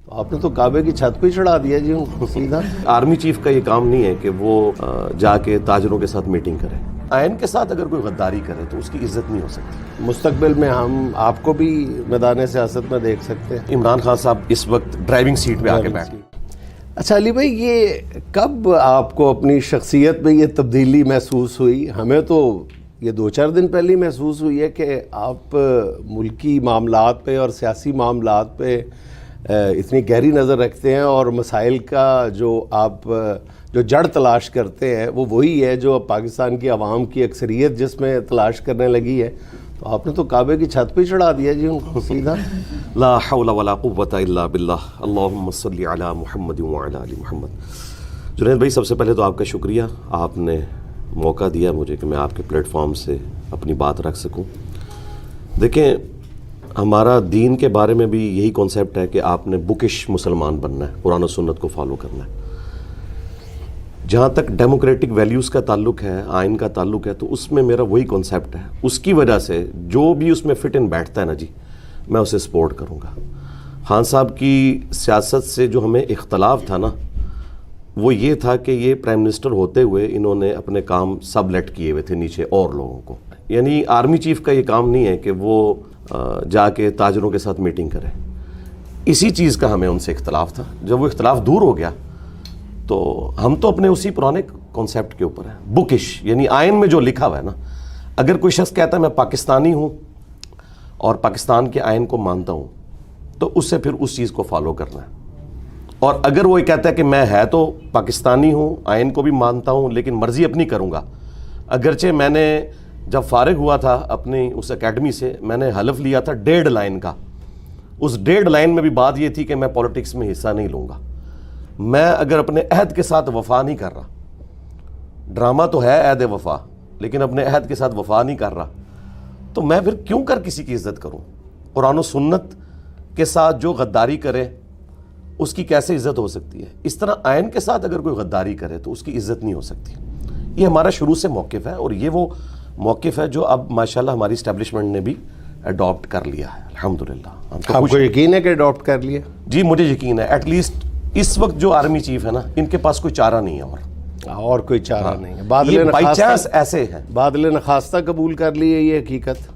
آپ نے تو کعبے کی چھت پہ چڑھا دیا جی ان کو سیدھا۔ آرمی چیف کا یہ کام نہیں ہے کہ وہ جا کے تاجروں کے ساتھ میٹنگ کرے۔ آئین کے ساتھ اگر کوئی غداری کرے تو اس کی عزت نہیں ہو سکتی۔ مستقبل میں ہم آپ کو بھی میدان سیاست میں دیکھ سکتے ہیں۔ عمران خان صاحب اس وقت ڈرائیونگ سیٹ پہ آ کے بیٹھے۔ اچھا علی بھائی، یہ کب آپ کو اپنی شخصیت میں یہ تبدیلی محسوس ہوئی؟ ہمیں تو یہ 2-4 دن پہلے محسوس ہوئی ہے کہ آپ ملکی معاملات پہ اور سیاسی معاملات پہ اتنی گہری نظر رکھتے ہیں، اور مسائل کا آپ جو جڑ تلاش کرتے ہیں وہ وہی ہے جو اب پاکستان کی عوام کی اکثریت جس میں تلاش کرنے لگی ہے۔ تو آپ نے تو کعبے کی چھت پہ چڑھا دیا جی ان کو سیدھا۔ لا حول ولا قوة الا باللہ، اللہم صلی علی محمد وعلی آل محمد۔ جنید بھائی، سب سے پہلے تو آپ کا شکریہ، آپ نے موقع دیا مجھے کہ میں آپ کے پلیٹ فارم سے اپنی بات رکھ سکوں۔ دیکھیں، ہمارا دین کے بارے میں بھی یہی کانسیپٹ ہے کہ آپ نے بکش مسلمان بننا ہے، قرآن و سنت کو فالو کرنا ہے۔ جہاں تک ڈیموکریٹک ویلیوز کا تعلق ہے، آئین کا تعلق ہے، تو اس میں میرا وہی کانسیپٹ ہے۔ اس کی وجہ سے جو بھی اس میں فٹ ان بیٹھتا ہے نا جی، میں اسے سپورٹ کروں گا۔ خان صاحب کی سیاست سے جو ہمیں اختلاف تھا نا، وہ یہ تھا کہ یہ پرائم منسٹر ہوتے ہوئے انہوں نے اپنے کام سب لیٹ کیے ہوئے تھے نیچے اور لوگوں کو۔ یعنی آرمی چیف کا یہ کام نہیں ہے کہ وہ جا کے تاجروں کے ساتھ میٹنگ کرے۔ اسی چیز کا ہمیں ان سے اختلاف تھا۔ جب وہ اختلاف دور ہو گیا تو ہم تو اپنے اسی پرانے کانسیپٹ کے اوپر ہیں، بکش، یعنی آئین میں جو لکھا ہوا ہے نا، اگر کوئی شخص کہتا ہے میں پاکستانی ہوں اور پاکستان کے آئین کو مانتا ہوں، تو اس سے پھر اس چیز کو فالو کرنا ہے۔ اور اگر وہ یہ کہتا ہے کہ میں ہے تو پاکستانی ہوں، آئین کو بھی مانتا ہوں، لیکن مرضی اپنی کروں گا، اگرچہ میں نے جب فارغ ہوا تھا اپنی اس اکیڈمی سے، میں نے حلف لیا تھا 1.5 لائن کا۔ اس 1.5 لائن میں بھی بات یہ تھی کہ میں پولیٹکس میں حصہ نہیں لوں گا۔ میں اگر اپنے عہد کے ساتھ وفا نہیں کر رہا، ڈرامہ تو ہے عہد وفا، لیکن اپنے عہد کے ساتھ وفا نہیں کر رہا، تو میں پھر کیوں کر کسی کی عزت کروں؟ قرآن و سنت کے ساتھ جو غداری کرے اس کی کیسے عزت ہو سکتی ہے؟ اس طرح آئین کے ساتھ اگر کوئی غداری کرے تو اس کی عزت نہیں ہو سکتی۔ یہ ہمارا شروع سے موقف ہے، اور یہ وہ موقف ہے جو اب ماشاءاللہ ہماری اسٹیبلشمنٹ نے بھی اڈاپٹ کر لیا ہے، الحمدللہ۔ آپ کو یقین ہے کہ اڈاپٹ کر لیا؟ جی مجھے یقین ہے، ایٹ لیسٹ اس وقت جو آرمی چیف ہے نا، ان کے پاس کوئی چارہ نہیں ہے، اور کوئی چارہ نہیں ہے۔ بائی چانس ایسے ہیں، بادل نخواستہ قبول کر لی ہے یہ حقیقت۔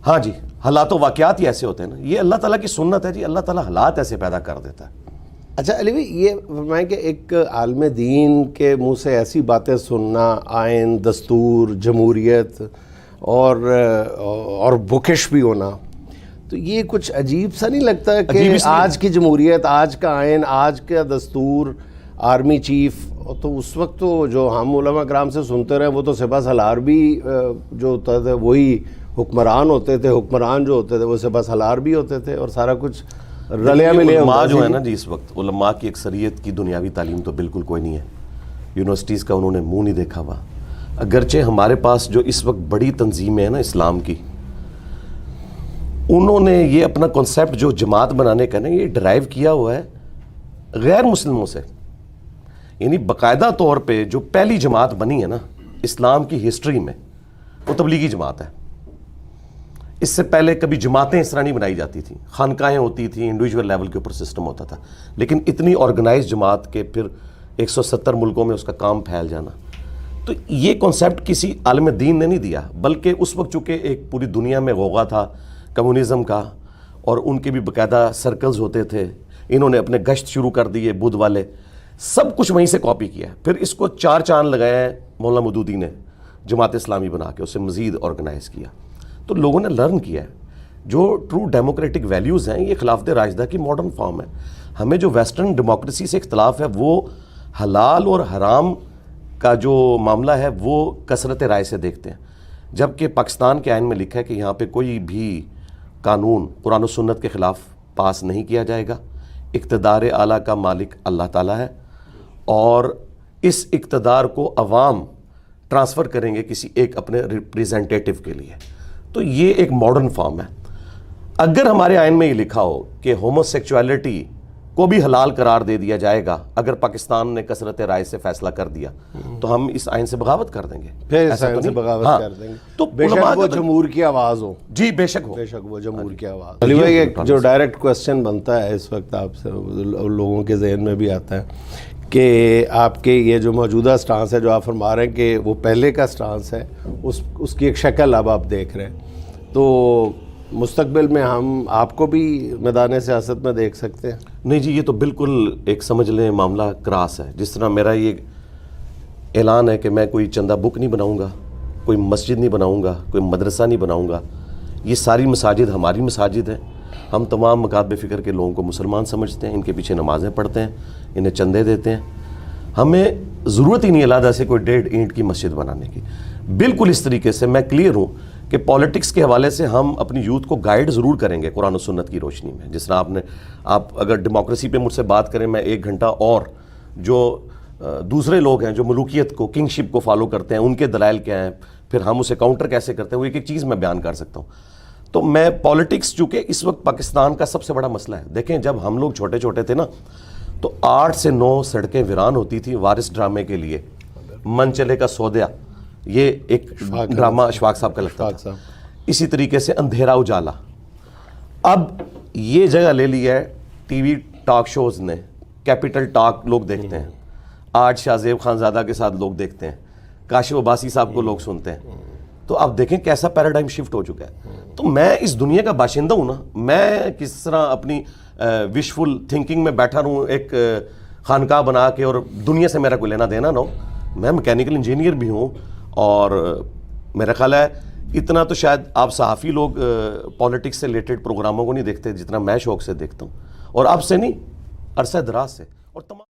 ہاں جی، حالات و واقعات ہی ایسے ہوتے ہیں نا، یہ اللہ تعالیٰ کی سنت ہے جی، اللہ تعالیٰ حالات ایسے پیدا کر دیتا ہے۔ اچھا علی بھائی، یہ فرمائیں کہ ایک عالم دین کے منہ سے ایسی باتیں سننا، آئین، دستور، جمہوریت اور بکش بھی ہونا، تو یہ کچھ عجیب سا نہیں لگتا ہے کہ آج کی جمہوریت، آج کا آئین، آج کا دستور، آرمی چیف، تو اس وقت تو جو ہم علماء کرام سے سنتے رہے وہ تو سپہ سالار بھی جو ہوتا تھا وہی حکمران ہوتے تھے، حکمران جو ہوتے تھے وہ سپہ سالار بھی ہوتے تھے، اور سارا کچھ رلیا ملے علماء جو ہے نا جی، اس وقت علماء کی اکثریت کی دنیاوی تعلیم تو بالکل کوئی نہیں ہے، یونیورسٹیز کا انہوں نے منہ نہیں دیکھا ہوا۔ اگرچہ ہمارے پاس جو اس وقت بڑی تنظیمیں ہیں نا اسلام کی، انہوں نے یہ اپنا کنسیپٹ جو جماعت بنانے کا نا، یہ ڈرائیو کیا ہوا ہے غیر مسلموں سے۔ یعنی باقاعدہ طور پہ جو پہلی جماعت بنی ہے نا اسلام کی ہسٹری میں، وہ تبلیغی جماعت ہے۔ اس سے پہلے کبھی جماعتیں اس طرح نہیں بنائی جاتی تھیں، خانقاہیں ہوتی تھیں، انڈیویجول لیول کے اوپر سسٹم ہوتا تھا، لیکن اتنی آرگنائز جماعت کے پھر 170 ملکوں میں اس کا کام پھیل جانا، تو یہ کنسیپٹ کسی عالم دین نے نہیں دیا، بلکہ اس وقت چونکہ ایک پوری دنیا میں غوغا تھا کمیونزم کا، اور ان کے بھی باقاعدہ سرکلز ہوتے تھے، انہوں نے اپنے گشت شروع کر دیے بدھ والے، سب کچھ وہیں سے کاپی کیا، پھر اس کو 4 چاند لگایا ہے مولانا مودودی نے جماعت اسلامی بنا کے، اسے مزید آرگنائز کیا۔ تو لوگوں نے لرن کیا ہے جو ٹرو ڈیموکریٹک ویلیوز ہیں، یہ خلافت راشدہ کی ماڈرن فارم ہے۔ ہمیں جو ویسٹرن ڈیموکریسی سے اختلاف ہے وہ حلال اور حرام کا جو معاملہ ہے وہ کثرت رائے سے دیکھتے ہیں، جبکہ پاکستان کے آئین میں لکھا ہے کہ یہاں پہ کوئی بھی قانون قرآن و سنت کے خلاف پاس نہیں کیا جائے گا، اقتدار اعلیٰ کا مالک اللہ تعالیٰ ہے، اور اس اقتدار کو عوام ٹرانسفر کریں گے کسی ایک اپنے ریپریزنٹیٹیو کے لیے۔ تو یہ ایک ماڈرن فارم ہے۔ اگر ہمارے آئین میں یہ لکھا ہو کہ ہومو سیکچولیٹی کو بھی حلال قرار دے دیا جائے گا اگر پاکستان نے کثرت رائے سے فیصلہ کر دیا تو ہم اس آئین سے بغاوت کر دیں گے. پھر اس آئین سے بغاوت کر دیں گے. تو بے شک وہ جمہور کی آواز ہو. جی بے شک وہ جمہور کی آواز. علی بھائی ایک جو ڈائریکٹ کوسچن بنتا ہے اس وقت آپ سے, لوگوں کے ذہن میں بھی آتا ہے کہ آپ کے یہ جو موجودہ سٹانس ہے جو آپ فرما رہے ہیں کہ وہ پہلے کا سٹانس ہے, اس کی ایک شکل اب آپ دیکھ رہے ہیں, تو مستقبل میں ہم آپ کو بھی میدان سیاست میں دیکھ سکتے ہیں؟ نہیں جی, یہ تو بالکل ایک سمجھ لیں معاملہ کراس ہے. جس طرح میرا یہ اعلان ہے کہ میں کوئی چندہ بک نہیں بناؤں گا, کوئی مسجد نہیں بناؤں گا, کوئی مدرسہ نہیں بناؤں گا. یہ ساری مساجد ہماری مساجد ہیں. ہم تمام مکاتب فکر کے لوگوں کو مسلمان سمجھتے ہیں, ان کے پیچھے نمازیں پڑھتے ہیں, انہیں چندے دیتے ہیں. ہمیں ضرورت ہی نہیں علیحدہ سے کوئی 1.5 اینٹ کی مسجد بنانے کی. بالکل اس طریقے سے میں کلیئر ہوں کہ پالیٹکس کے حوالے سے ہم اپنی یوتھ کو گائیڈ ضرور کریں گے قرآن و سنت کی روشنی میں. جس طرح آپ اگر ڈیموکریسی پہ مجھ سے بات کریں, میں 1 گھنٹہ اور جو دوسرے لوگ ہیں جو ملوکیت کو, کنگ شپ کو فالو کرتے ہیں, ان کے دلائل کیا ہیں, پھر ہم اسے کاؤنٹر کیسے کرتے ہیں, وہ ایک چیز میں بیان کر سکتا ہوں. تو میں پالیٹکس چونکہ اس وقت پاکستان کا سب سے بڑا مسئلہ ہے. دیکھیں جب ہم لوگ چھوٹے چھوٹے تھے نا تو 8 سے 9 سڑکیں ویران ہوتی تھیں وارث ڈرامے کے لیے. من چلے کا سودیا, یہ ایک ڈرامہ اشفاق صاحب کا لگتا تھا. اسی طریقے سے اندھیرا اجالا. اب یہ جگہ لے لی ہے ٹی وی ٹاک شوز نے. کیپٹل ٹاک لوگ دیکھتے ہیں, آج شاہ زیب خانزادہ کے ساتھ لوگ دیکھتے ہیں, کاشف عباسی صاحب کو لوگ سنتے ہیں. تو آپ دیکھیں کیسا پیراڈائم شفٹ ہو چکا ہے. تو میں اس دنیا کا باشندہ ہوں نا, میں کس طرح اپنی وشفل تھنکنگ میں بیٹھا رہوں ایک خانقاہ بنا کے اور دنیا سے میرا کوئی لینا دینا نہ ہو. میں میکینیکل انجینئر بھی ہوں, اور میرا خیال ہے اتنا تو شاید آپ صحافی لوگ پالیٹکس سے ریلیٹڈ پروگراموں کو نہیں دیکھتے جتنا میں شوق سے دیکھتا ہوں, اور اب سے نہیں عرصہ دراز سے. اور تمام